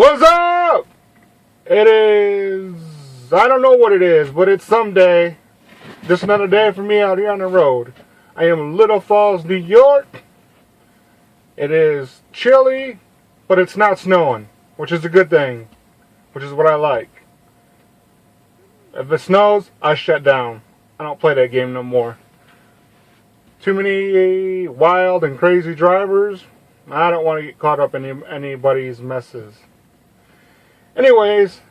What's up? It is, I don't know what it is, but it's someday. Just another day for me out here on the road. I am in Little Falls, New York. It is chilly, but it's not snowing, which is a good thing, which is what I like. If it snows, I shut down. I don't play that game no more. Too many wild and crazy drivers. I don't want to get caught up in anybody's messes. Anyways,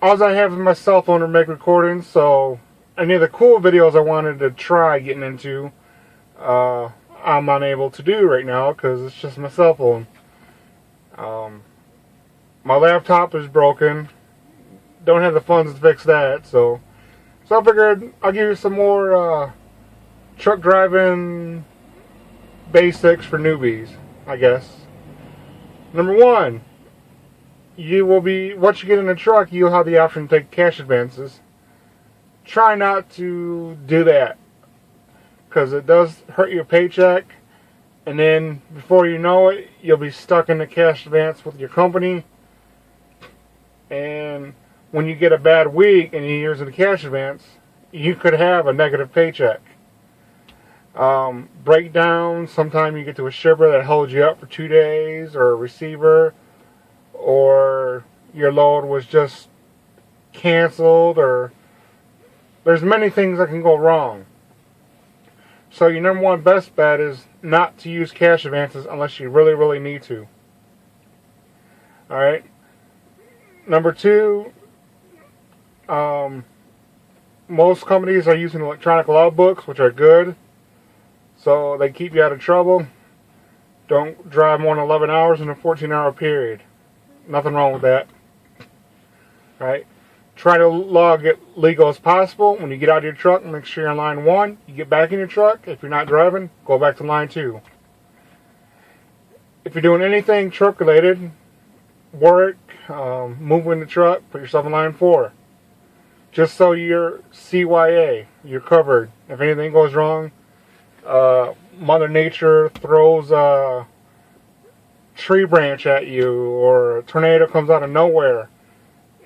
all I have is my cell phone to make recordings, so any of the cool videos I wanted to try getting into, I'm unable to do right now because it's just my cell phone. My laptop is broken. Don't have the funds to fix that, so I figured I'll give you some more truck driving basics for newbies, I guess. Number one, once you get in a truck, you'll have the option to take cash advances. Try not to do that, because it does hurt your paycheck, and then before you know it, you'll be stuck in the cash advance with your company, and when you get a bad week and you use the cash advance, you could have a negative paycheck. Breakdown, sometimes you get to a shipper that holds you up for 2 days, or a receiver, or your load was just canceled, or there's many things that can go wrong. So your number one best bet is not to use cash advances unless you really, really need to. Alright? Number two, most companies are using electronic logbooks, which are good. So they keep you out of trouble. Don't drive more than 11 hours in a 14-hour period. Nothing wrong with that. Right? Try to log it legal as possible. When you get out of your truck, make sure you're on line 1. You get back in your truck. If you're not driving, go back to line 2. If you're doing anything truck related, work, moving the truck, put yourself in line 4. Just so you're CYA, you're covered. If anything goes wrong, Mother Nature throws a tree branch at you, or a tornado comes out of nowhere.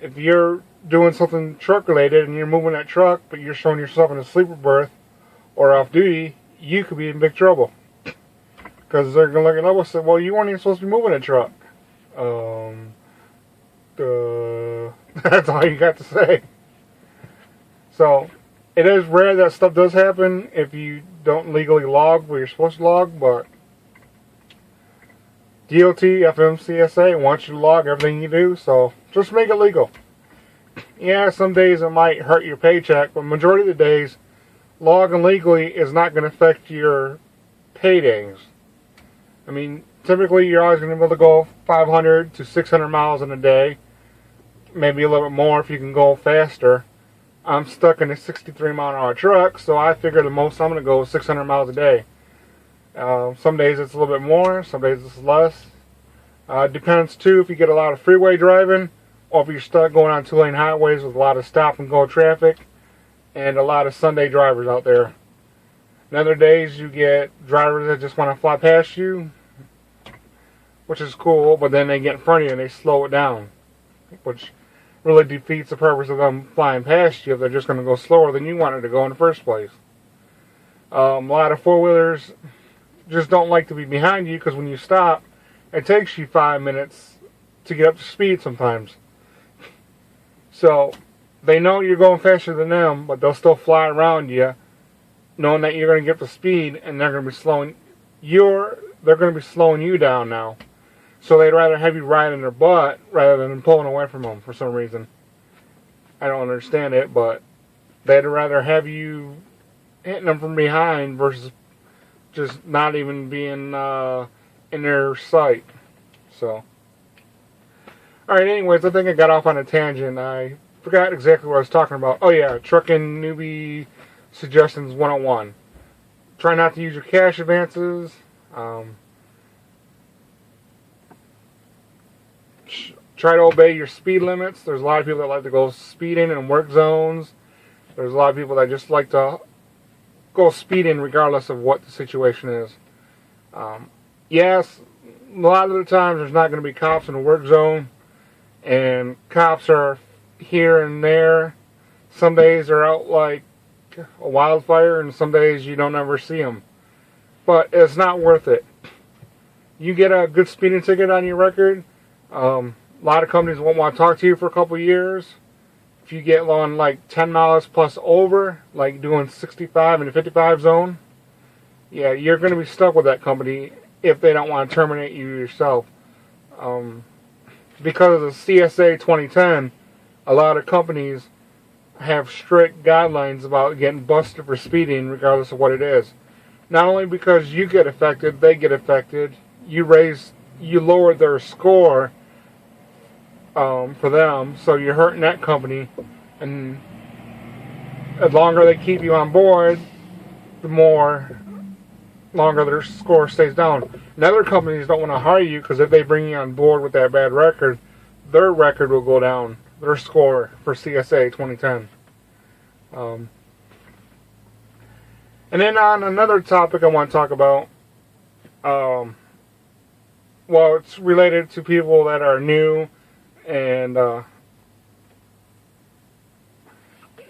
If you're doing something truck related and you're moving that truck, but you're showing yourself in a sleeper berth or off duty, you could be in big trouble. Because they're going to look at us and say, well, you weren't even supposed to be moving a truck. That's all you got to say. So, it is rare that stuff does happen if you don't legally log where you're supposed to log, but DOT, FMCSA wants you to log everything you do, so just make it legal. Yeah, some days it might hurt your paycheck, but majority of the days, logging legally is not going to affect your paydays. I mean, typically you're always going to be able to go 500 to 600 miles in a day, maybe a little bit more if you can go faster. I'm stuck in a 63 mile an hour truck, so I figure the most I'm going to go is 600 miles a day. Some days it's a little bit more, some days it's less. Depends too if you get a lot of freeway driving, or if you're stuck going on 2-lane highways with a lot of stop and go traffic, and a lot of Sunday drivers out there. And other days you get drivers that just want to fly past you, which is cool, but then they get in front of you and they slow it down, which really defeats the purpose of them flying past you if they're just going to go slower than you wanted to go in the first place. A lot of four-wheelers just don't like to be behind you, because when you stop, it takes you 5 minutes to get up to speed sometimes. So they know you're going faster than them, but they'll still fly around you, knowing that you're going to get up to speed, and they're going to be slowing you down now. So they'd rather have you ride in their butt rather than pulling away from them for some reason. I don't understand it, but they'd rather have you hitting them from behind versus just not even being in their sight. So, alright, anyways, I think I got off on a tangent. I forgot exactly what I was talking about. Oh yeah, trucking newbie suggestions 101. Try not to use your cash advances. Try to obey your speed limits. There's a lot of people that like to go speeding in work zones. There's a lot of people that just like to go speeding regardless of what the situation is. Yes, a lot of the times there's not going to be cops in the work zone, and cops are here and there. Some days they're out like a wildfire, and some days you don't ever see them. But it's not worth it. You get a good speeding ticket on your record, a lot of companies won't want to talk to you for a couple of years. If you get on like 10 miles plus over, like doing 65 in the 55 zone, yeah, you're going to be stuck with that company if they don't want to terminate you yourself. Because of the CSA 2010, a lot of companies have strict guidelines about getting busted for speeding regardless of what it is. Not only because you get affected, they get affected. You lower their score for them, so you're hurting that company, and the longer they keep you on board, the longer their score stays down. And other companies don't want to hire you because if they bring you on board with that bad record, their record will go down, their score for CSA 2010. And then on another topic I want to talk about, well, it's related to people that are new, and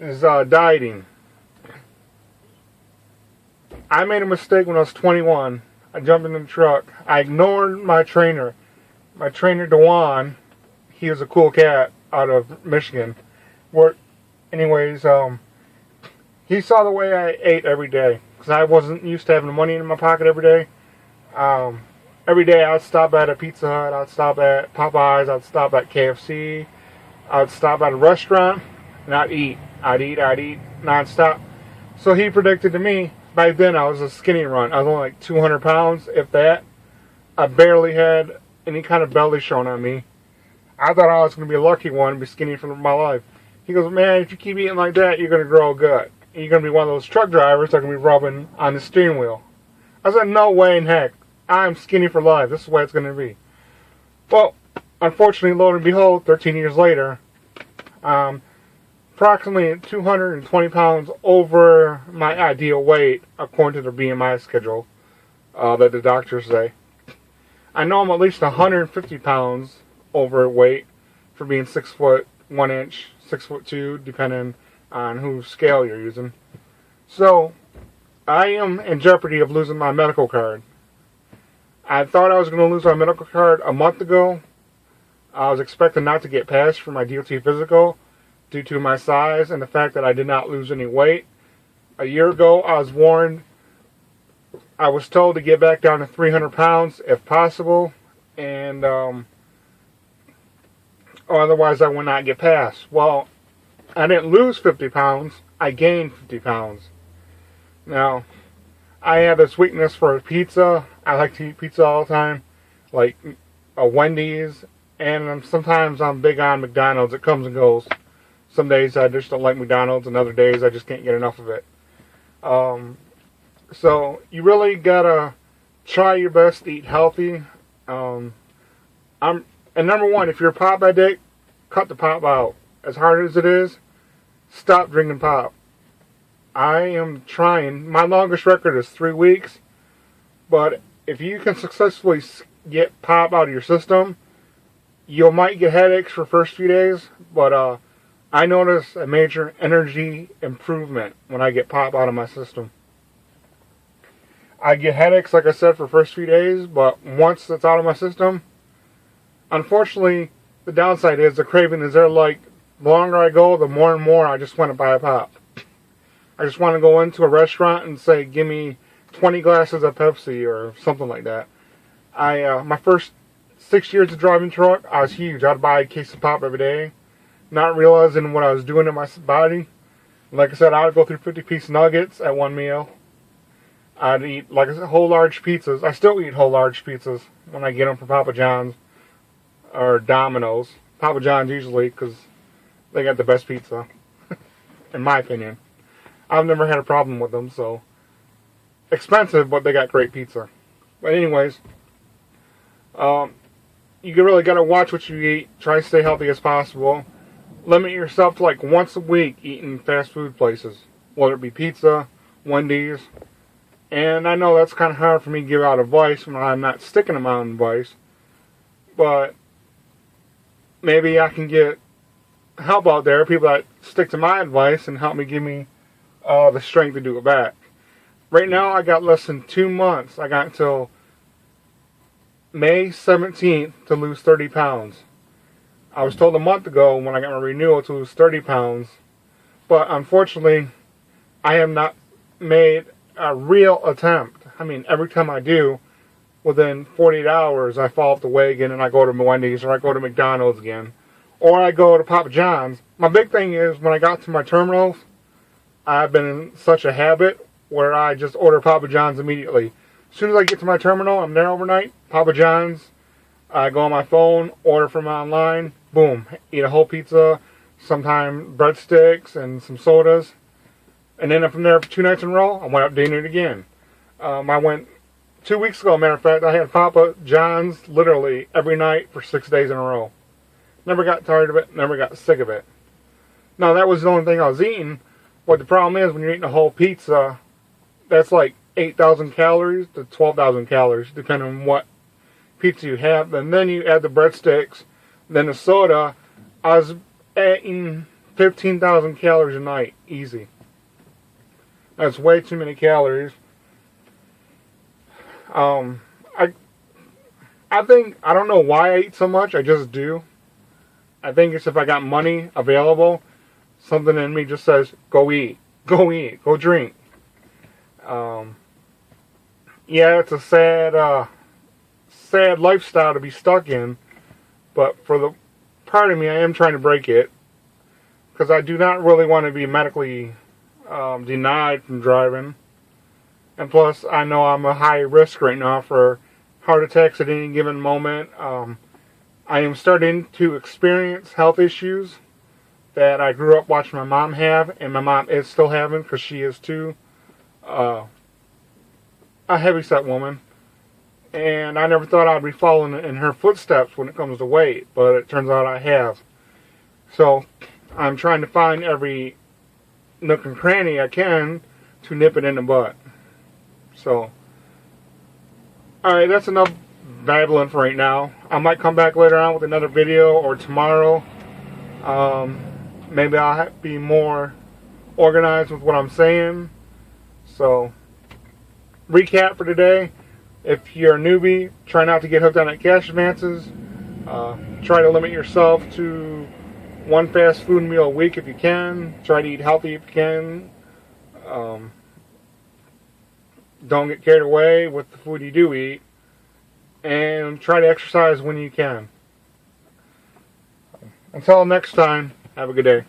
is dieting. I made a mistake when I was 21. I jumped in the truck. I ignored my trainer. My trainer, Dewan, he was a cool cat out of Michigan. Anyways, he saw the way I ate every day, because I wasn't used to having money in my pocket every day. Every day I'd stop at a Pizza Hut, I'd stop at Popeyes, I'd stop at KFC, I'd stop at a restaurant, and I'd eat non-stop. So he predicted to me, back then I was a skinny run. I was only like 200 pounds, if that. I barely had any kind of belly showing on me. I thought I was going to be a lucky one and be skinny for my life. He goes, man, if you keep eating like that, you're going to grow a gut. And you're going to be one of those truck drivers that are going to be rubbing on the steering wheel. I said, no way in heck. I'm skinny for life. This is the way it's going to be. Well, unfortunately, lo and behold, 13 years later, approximately 220 pounds over my ideal weight, according to the BMI schedule that the doctors say. I know I'm at least 150 pounds overweight for being 6 foot 1 inch, 6 foot 2, depending on whose scale you're using. So, I am in jeopardy of losing my medical card. I thought I was going to lose my medical card a month ago. I was expecting not to get passed for my DOT physical due to my size and the fact that I did not lose any weight. A year ago, I was warned. I was told to get back down to 300 pounds if possible, and otherwise I would not get passed. Well, I didn't lose 50 pounds. I gained 50 pounds. Now, I have this weakness for pizza. I like to eat pizza all the time, like a Wendy's, and sometimes I'm big on McDonald's. It comes and goes. Some days I just don't like McDonald's, and other days I just can't get enough of it. So you really gotta try your best to eat healthy. And number one, if you're a pop addict, cut the pop out. As hard as it is, stop drinking pop. I am trying. My longest record is 3 weeks. But if you can successfully get pop out of your system, you might get headaches for the first few days. But I notice a major energy improvement when I get pop out of my system. I get headaches, like I said, for the first few days. But once it's out of my system, unfortunately, the downside is the craving is there. Like, the longer I go, the more and more I just want to buy a pop. I just want to go into a restaurant and say, give me 20 glasses of Pepsi or something like that. My first 6 years of driving truck, I was huge. I'd buy a case of pop every day, not realizing what I was doing to my body. Like I said, I would go through 50-piece nuggets at one meal. I'd eat, like I said, whole large pizzas. I still eat whole large pizzas when I get them from Papa John's or Domino's. Papa John's usually, because they got the best pizza, in my opinion. I've never had a problem with them, so expensive, but they got great pizza. But anyways, you really got to watch what you eat. Try to stay healthy as possible. Limit yourself to like once a week eating fast food places, whether it be pizza, Wendy's, And I know that's kind of hard for me to give out advice when I'm not sticking to my own advice. But maybe I can get help out there, people that stick to my advice and help me give me the strength to do it back. Right now, I got less than 2 months. I got until May 17th to lose 30 pounds. I was told a month ago when I got my renewal to lose 30 pounds. But unfortunately, I have not made a real attempt. I mean, every time I do, within 48 hours, I fall off the wagon and I go to Wendy's or I go to McDonald's again. Or I go to Papa John's. My big thing is when I got to my terminals, I've been in such a habit where I just order Papa John's immediately. As soon as I get to my terminal, I'm there overnight, Papa John's. I go on my phone, order from online, boom, eat a whole pizza, sometimes breadsticks and some sodas. And then from there for 2 nights in a row, I went up to dinner again. I went 2 weeks ago, matter of fact, I had Papa John's literally every night for 6 days in a row. Never got tired of it, never got sick of it. Now, that was the only thing I was eating. What the problem is, when you're eating a whole pizza, that's like 8,000 calories to 12,000 calories, depending on what pizza you have. And then you add the breadsticks, then the soda. I was eating 15,000 calories a night, easy. That's way too many calories. I think, I don't know why I eat so much, I just do. I think it's if I got money available, something in me just says, go eat, go drink. Yeah, it's a sad lifestyle to be stuck in, but for the part of me, I am trying to break it, because I do not really want to be medically denied from driving. And plus, I know I'm a high risk right now for heart attacks at any given moment. I am starting to experience health issues that I grew up watching my mom have, and my mom is still having, because she is too a heavyset woman. And I never thought I'd be following in her footsteps when it comes to weight, but it turns out I have. So I'm trying to find every nook and cranny I can to nip it in the butt. So, alright, that's enough babbling for right now. I might come back later on with another video, or tomorrow. Maybe I'll be more organized with what I'm saying. So, recap for today. If you're a newbie, try not to get hooked on that cash advances. Try to limit yourself to 1 fast food meal a week if you can. Try to eat healthy if you can. Don't get carried away with the food you do eat. And try to exercise when you can. Until next time, have a good day.